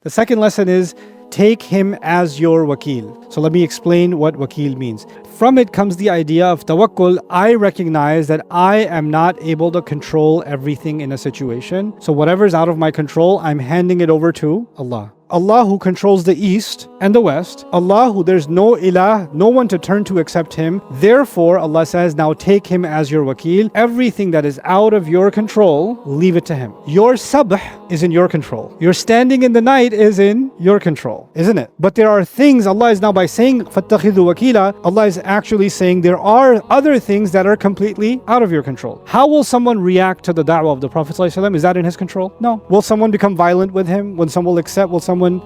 The second lesson is take him as your wakil. So let me explain what wakil means. From it comes the idea of tawakkul. I recognize that I am not able to control everything in a situation. So whatever's out of my control, I'm handing it over to Allah. Allah who controls the east and the west. Allah who there's no ilah, no one to turn to except him. Therefore, Allah says, now take him as your wakil. Everything that is out of your control, leave it to him. Your sabh is in your control. Your standing in the night is in your control, isn't it? But there are things, Allah is now by saying, فَاتَّخِذُوا wakila, Allah is actually saying there are other things that are completely out of your control. How will someone react to the da'wah of the Prophet ﷺ? Is that in his control? No. Will someone become violent with him? Will someone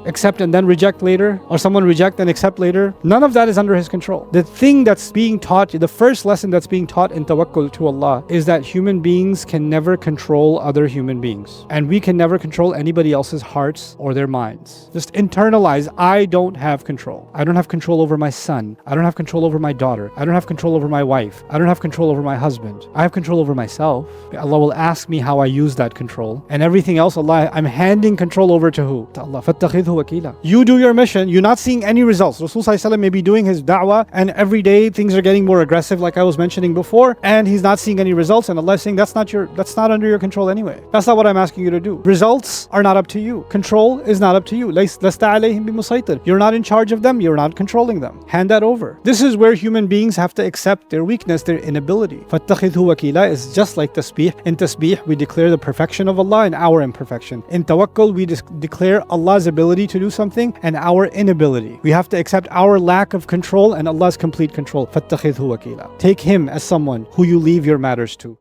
accept and then reject later? Or someone reject and accept later? None of that is under his control. The thing that's being taught, the first lesson that's being taught in tawakkul to Allah is that human beings can never control other human beings. And we can never control anybody else's hearts or their minds. Just internalize, I don't have control. I don't have control over my son. I don't have control over my daughter. I don't have control over my wife. I don't have control over my husband. I have control over myself. Allah will ask me how I use that control. And everything else, Allah, I'm handing control over to who? To Allah. فَاتَّخِذْهُ wakila. You do your mission, you're not seeing any results. Rasul ﷺ may be doing his da'wah and every day things are getting more aggressive like I was mentioning before, and he's not seeing any results, and Allah is saying that's not under your control anyway. That's not what I'm asking you to do. Results are not up to you. Control is not up to you. لَسْتَ عَلَيْهِمْ بِمُسَيْطِرٍ. You're not in charge of them, you're not controlling them. Hand that over. This is where human beings have to accept their weakness, their inability. فَاتَّخِذْهُ wakila is just like tasbih. In tasbih, we declare the perfection of Allah and our imperfection. In tawakkul, we declare Allah's ability to do something and our inability. We have to accept our lack of control and Allah's complete control. فَاتَّخِذْهُ wakila. Take him as someone who you leave your matters to.